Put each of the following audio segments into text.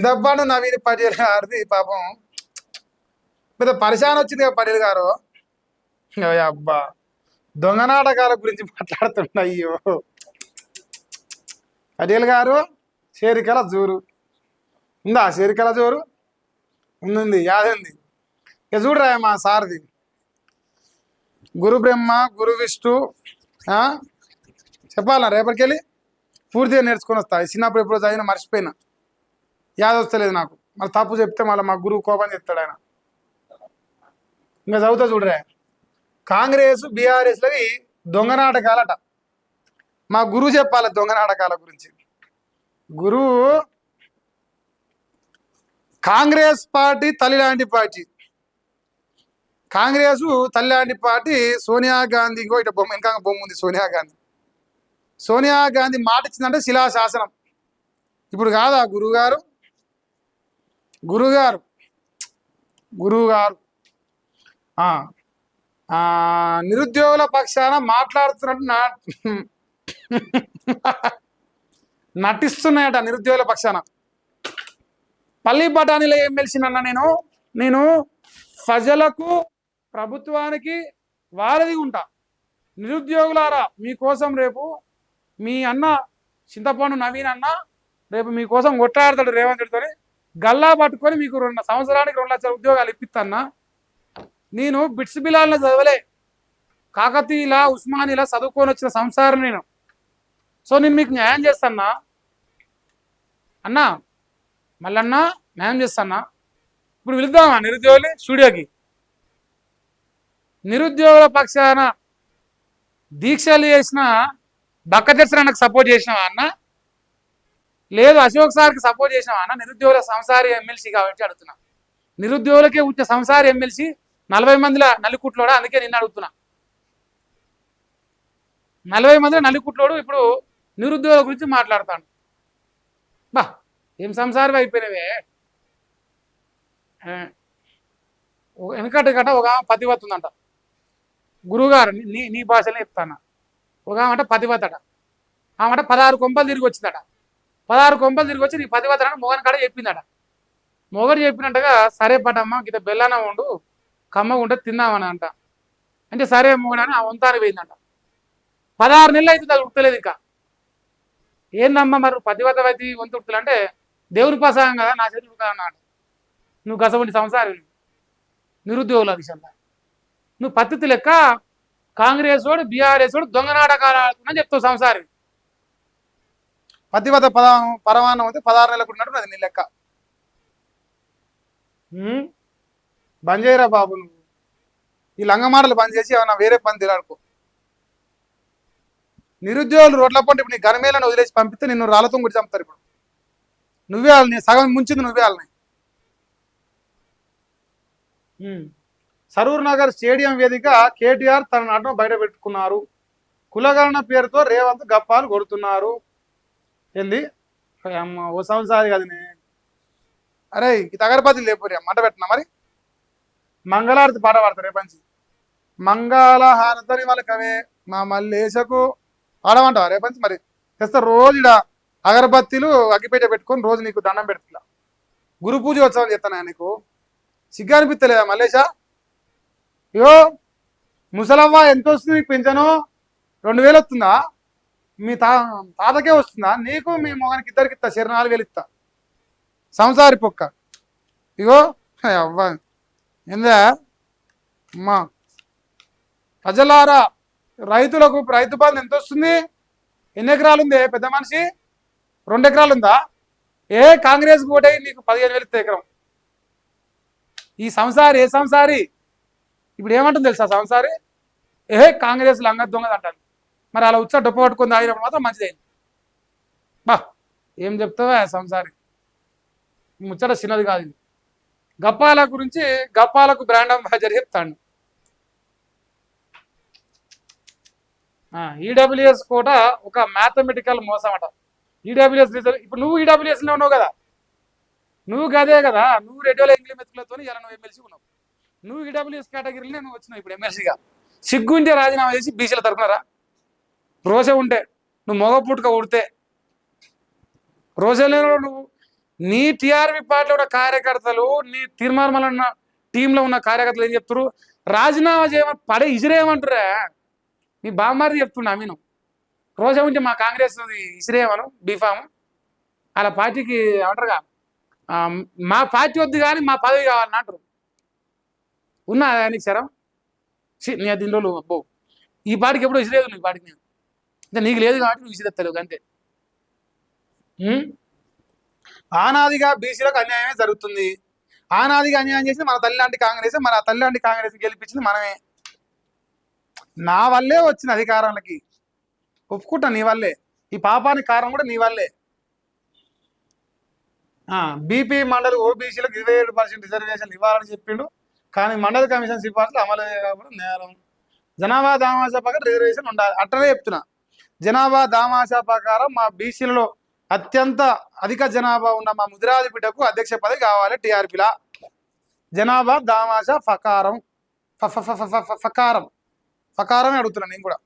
చింతపాడు నవీన్ పటేల్ గారిది పాపం పెద్ద పరిశాన్ వచ్చింది కదా పటేల్ గారు. అబ్బా దొంగ నాటకాల గురించి మాట్లాడుతుండ. అయ్యో పటేల్ గారు చేరికల జోరు ఉందా? చేరికల జోరు ఉంది, యాదుంది. ఇక చూడరా మా సార్ది గురు బ్రహ్మ గురు విష్ణు చెప్పాలా రేపటికెళ్ళి పూర్తిగా నేర్చుకొని వస్తా. చిన్నప్పుడు ఎప్పుడో చదివినా మర్చిపోయినా, యాద వస్తలేదు నాకు. మళ్ళీ తప్పు చెప్తే మళ్ళీ మా గురువు కోపం చెప్తాడు ఆయన. ఇంకా చదువుతా చూడరా. కాంగ్రెస్ బీఆర్ఎస్లవి దొంగ నాటకాలట. మా గురువు చెప్పాలి దొంగ నాటకాల గురించి. గురువు కాంగ్రెస్ పార్టీ తల్లి లాంటి పార్టీ. కాంగ్రెస్ తల్లి లాంటి పార్టీ. సోనియా గాంధీ ఇట బొమ్మ, ఇంకా బొమ్మ ఉంది సోనియా గాంధీ. సోనియా గాంధీ మాట ఇచ్చిందంటే శిలాశాసనం. ఇప్పుడు కాదా గురువుగారు గురువుగారు గురువుగారు నిరుద్యోగుల పక్షాన మాట్లాడుతున్నట్టు నటిస్తున్నాయట. నిరుద్యోగుల పక్షాన పల్లి బఠానీలో ఏం తెలిసిందన్న, నేను ప్రజలకు ప్రభుత్వానికి వారధి ఉంటా. నిరుద్యోగులారా మీకోసం రేపు మీ అన్న చింతపండు నవీన్ అన్న రేపు మీకోసం కొట్లాడతాడు రేవంత్ రెడ్డితోని. గల్లా పట్టుకొని మీకు 2 సంవత్సరానికి 2 లక్షల ఉద్యోగాలు ఇప్పిస్తాన్నా. నేను బిట్స్ బిలాల్లో చదవలే, కాకతీయులా ఉస్మానిలా చదువుకొని వచ్చిన సంసారం నేను. సో నేను మీకు న్యాయం చేస్తాన్నా అన్నా, మళ్ళన్నా న్యాయం చేస్తాన్నా. ఇప్పుడు వెళుద్దామా నిరుద్యోగులు స్టూడియోకి? నిరుద్యోగుల పక్షాన దీక్షలు చేసిన బక్కదర్శనానికి సపోర్ట్ చేసినావా అన్న? లేదు అశోక్ సార్కి సపోర్ట్ చేసినావా అన్న? నిరుద్యోగుల సంసారి ఎమ్మెల్సీ కాబట్టి అడుగుతున్నా. నిరుద్యోగులకే ఉంటే సంసారి ఎమ్మెల్సీ 40 మందిల నల్లికుట్లోడా? అందుకే నిన్ను అడుగుతున్నా. 40 మందిలో నల్లికుట్లోడు ఇప్పుడు నిరుద్యోగుల గురించి మాట్లాడతాను. బా ఏం సంసారం అయిపోయినవే. వెనకటి గట ఒక పతివత్ ఉందంట. గురువుగారు నీ భాషలో చెప్తాను. ఒక ఆమెట పతివత్ అట. ఆమెట 16 కొంపలు తిరిగి వచ్చిందట. 16 కొంపలు తిరిగి వచ్చి నీ పతివత్ అని మొగని కాడ చెప్పిందట. మొగడు చెప్పినట్టుగా సరే పటమ్మ గిత బెల్లన ఉండు, కమ్మగా ఉంటే తిన్నామని అంట. అంటే సరే మొగడని ఆ వంతానికి పోయిందంట. 16 నెలలు అయితే అది ఉడతలేదు. ఇంకా ఏందమ్మా మరి పతివత వైతి వంత ఉడతలు అంటే, దేవుని ప్రసాదం కదా నా చేతి ఉడతా అన్నాడు. నువ్వు గసవంటి సంసారి నిరుద్యోగుల విషయంలో నువ్వు పద్ధతి లెక్క కాంగ్రెస్ వాడు బీఆర్ఎస్ వాడు దొంగ నాటకాలు ఆడుతుందని చెప్తావు. సంసారి పతివత పరమాన్నం అయితే 16 నెలలకు ఉన్నట్టు అది నీ లెక్క. బంద్ చేయరా బాబు, నువ్వు ఈ లంగమాటలు బంద్ చేసి ఏమన్నా వేరే పని తిరాడుకో. నిరుద్యోగులు రోడ్ల పంట ఇప్పుడు నీ గనమేలను వదిలేసి పంపిస్తే నిన్ను రాళ్ళతో గుడి చంపుతారు. ఇప్పుడు నువ్వే వాళ్ళని సగం ముంచింది, నువ్వే వాళ్ళని. సరూర్ నగర్ స్టేడియం వేదిక కేటీఆర్ తన నటన బయట పెట్టుకున్నారు. కులగణన పేరుతో రేవంత్ గప్పాలు కొడుతున్నారు. ఏంది అమ్మ ఓ సంవత్సరాలు కదనే. అరే ఈ తగరపతి లేపురే మంట పెట్టినా. మరి మంగళారతి పాట పాడతారు రేపంచి. మంగళహారతని వాళ్ళకవే మా మల్లేశకు పాడమంటావా రేపంచి? మరి తెస్తా రోజు ఇడ అగరబత్తీలు అగ్గిపేట పెట్టుకొని రోజు నీకు దండం పెడుతున్నా. గురు పూజ ఉత్సవం చేస్తానా నీకు? సిగ్గు అనిపిస్తలేదా మల్లేశా? అయ్యో ముసలవ్వ ఎంత వస్తుంది నీకు పెంచను? 2000 వస్తుందా? మీ తాతకే వస్తుందా? నీకు మీ మొగానికి ఇద్దరికి ఇస్తా, 4,000 ఇస్తా. సంసారి పొక్క. ఇగో అవ్వ ఏందా అమ్మా. ప్రజలారా రైతులకు రైతు బంధు ఎంత వస్తుంది? ఎన్ని ఎకరాలు ఉంది పెద్ద మనిషి? 2 ఎకరాలు ఉందా? కాంగ్రెస్ ఓటై నీకు 15,000 ఇస్తా ఎకరం. ఈ సంసారి ఏ సంసారి ఇప్పుడు ఏమంటుంది తెలుసా? సంసారి కాంగ్రెస్ లంగ దొంగది అంటాను. మరి అలా ఉత్సాహ డొప్ప పట్టుకుంది ఆగినప్పుడు మాత్రం మంచిదైంది. బా ఏం చెప్తావా సంసారి? ముచ్చట చిన్నది కాదు. ఇది గప్పాల గురించి గప్పాలకు బ్రాండ్ అంబాసిడర్ చెప్తాను. ఈడబ్ల్యూఎస్ కూడా ఒక మ్యాథమెటికల్ మోసం అట. ఈడబ్ల్యూఎస్ రిజల్ట్ ఇప్పుడు నువ్వు ఈడబ్ల్యూఎస్లో ఉన్నావు కదా, నువ్వు గదే కదా, నువ్వు రెడ్డిలో ఇంగ్లీష్ మెతుకులతో ఇలా నువ్వు ఎమ్మెల్సీ ఉన్నావు. నువ్వు ఈడబ్ల్యూఎస్ కేటగిరీలో నువ్వు వచ్చినావు ఇప్పుడు ఎమ్మెల్సీగా. సిగ్గుంటే రాజీనామా చేసి బీసీల తరపునరా. రోష ఉంటే నువ్వు మొగ పుట్టుక ఉడితే రోషలో నువ్వు నీ టీఆర్పీ పార్టీలో ఉన్న కార్యకర్తలు నీ తీర్మానం ఉన్న టీంలో ఉన్న కార్యకర్తలు ఏం చెప్తారు? రాజీనామా చేయమని పడే ఇసిరేయమంటారా? నీ బామ్మారి చెప్తుండ అమీను రోజా ఉంటే మా కాంగ్రెస్ ఇసిరేయమను బీఫాము అలా పార్టీకి ఏమంటారుగా మా పార్టీ వద్దు కానీ మా పదవి కావాలని అంటారు. ఉన్నా నీకు సరం నీ దీని రోజులు అబ్బో ఈ పార్టీకి ఎప్పుడు విసిరేదు నీ పార్టీకి నేను ఇంకా నీకు లేదు కాబట్టి నువ్వు విసిరెత్తలేవు అంతే. ఆనాదిగా బీసీలకు అన్యాయమే జరుగుతుంది. ఆనాదిగా అన్యాయం చేసి మన తల్లిలాంటి కాంగ్రెస్ మన తల్లిలాంటి కాంగ్రెస్ గెలిపించింది మనమే. నా వల్లే వచ్చిన అధికారాలకి ఒప్పుకుంటా, నీ వల్లే. ఈ పాపానికి కారణం కూడా నీ వల్లే. బీపీ మండలి ఓబీసీలకు 27% రిజర్వేషన్ ఇవ్వాలని చెప్పిండు, కానీ మండల కమిషన్ సిఫార్సులు అమలు కావడం నేరం. జనాభా దామాషా ప్రకారం రిజర్వేషన్ ఉండాలి. అట్టనే చెప్తున్నా, జనాభా దామాషా ప్రకారం మా బీసీలలో అత్యంత అధిక జనాభా ఉన్న మా ముదిరాజు బిడ్డకు అధ్యక్ష పదవి కావాలి టీఆర్పీలా. జనాభా దామాషా ఫకారం ఫకారం ఫకారమే అడుగుతున్నా నేను కూడా.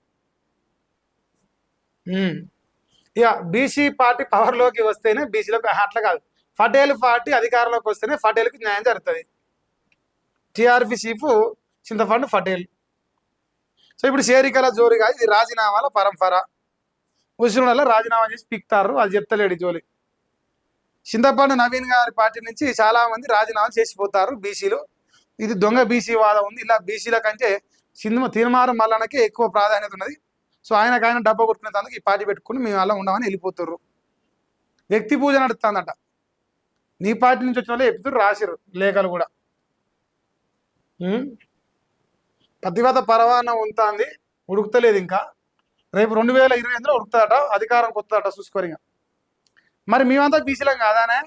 ఇక బీసీ పార్టీ పవర్లోకి వస్తేనే బీసీలకు, అట్లా కాదు, పటేల్ పార్టీ అధికారంలోకి వస్తేనే పటేల్కి న్యాయం జరుగుతుంది. టీఆర్పీ చీఫ్ చింతపండు పటేల్. సో ఇప్పుడు చేరికల జోలిగా ఇది రాజీనామాల పరంపర. ఉసిరుల రాజీనామా చేసి పిక్తారు, అది చెప్తలేడు జోలి. చింతపండు నవీన్ గారి పార్టీ నుంచి చాలా మంది రాజీనామా చేసిపోతారు బీసీలు. ఇది దొంగ బీసీ వాదం ఉంది. ఇలా బీసీల కంటే తీర్మానం మల్లనకే ఎక్కువ ప్రాధాన్యత ఉన్నది. సో ఆయన డబ్బా కొట్టుకునేందుకు ఈ పార్టీ పెట్టుకుని మేము అలా ఉండమని వెళ్ళిపోతారు. వ్యక్తి పూజ నడుస్తుందట. నీ పార్టీ నుంచి వచ్చిన వాళ్ళు చెప్తారు, రాసిరు లేఖలు కూడా. ప్రతిభత పరవాన ఉంటుంది, ఉడుకుతలేదు ఇంకా. రేపు 2028లో ఉడుకుతాడట, అధికారం కొత్తదట చూసుకోరిగా. మరి మేమంతా బీసీలం కాదానే?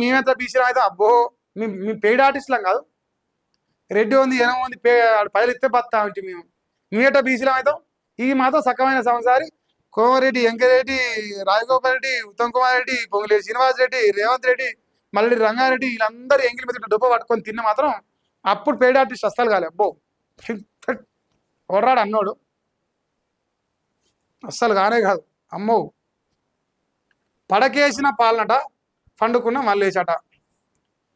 మేమంతా బీసీలం అయితే అబ్బో మేము పెయిడ్ ఆర్టిస్టులం కాదు. రెడ్డి ఉంది, ఎనమ ఉంది, పైలు ఇస్తే బతా ఉంటే మేమేట బీసీలం అవుతాం. ఈ మాత్రం సక్కమైన సంసారి కోమరెడ్డి, వెంకరెడ్డి, రాజగోపాల్ రెడ్డి, ఉత్తమ్ కుమార్ రెడ్డి, పొంగులేటి శ్రీనివాస్ రెడ్డి, రేవంత్ రెడ్డి, మళ్ళీ రంగారెడ్డి, వీళ్ళందరూ ఎంగిలి మీద డబ్బు పట్టుకొని తిన్న మాత్రం అప్పుడు పెయిడ్ ఆర్టిస్ట్ అస్సలు కాలే. అబ్బో కొర్రాడు అన్నోడు అస్సలు కానే కాదు. అమ్మో పడకేసిన పాలనట, పండుకున్న మల్లేశట.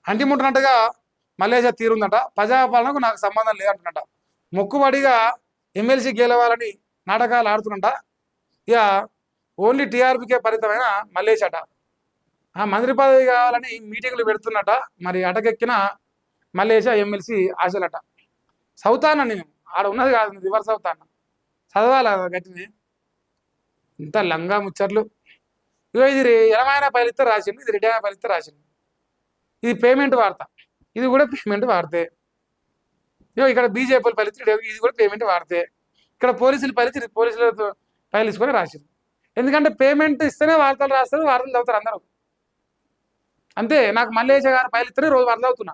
అంటిముట్టినట్టుగా మల్లేశ తీరుందట. ప్రజాపాలనకు నాకు సంబంధం లేదంటున్నట. మొక్కుబడిగా ఎమ్మెల్సీ గెలవాలని నాటకాలు ఆడుతున్నట. ఇక ఓన్లీ టీఆర్పీకే పరిమితమైన మల్లేశట. మంత్రి పదవి కావాలని మీటింగ్లు పెడుతున్నట. మరి అటకెక్కిన మల్లేశ ఎమ్మెల్సీ ఆశలట. చదువుతాను నేను, ఆడ ఉన్నది కాదు, రివర్స్ అవుతాను, చదవాలి గట్టిని. ఇంత లంగా ముచ్చట్లు. ఇగో ఇది 20 ఫలిస్తే రాసిండు, ఇది 2 ఫలిస్తే రాసిండు. ఇది పేమెంట్ వార్త, ఇది కూడా పేమెంట్ వాడితే. ఇగో ఇక్కడ బీజేపీ ఫలిస్తే ఇది కూడా పేమెంట్ వాడితే. ఇక్కడ పోలీసులు ఫలిస్తే పోలీసులతో ఫైల్ తీసుకొని రాసిండు. ఎందుకంటే పేమెంట్ ఇస్తేనే వార్తలు రాస్తారు, వార్తలు చదువుతారు అందరూ. అంతే. నాకు మల్లేశ గారు ఫైల్ ఇస్తేనే రోజు వార్తలు అవుతున్నా.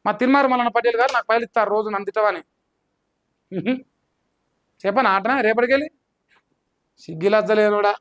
మా తిరుమారు మల్లన్న పటేల్ గారు నాకు ఫైల్ ఇస్తారు రోజు నన్ను తిట్టవని. చెప్పనా ఆటనా రేపటికెళ్ళి సిగ్గిలజ్జలేనుడా.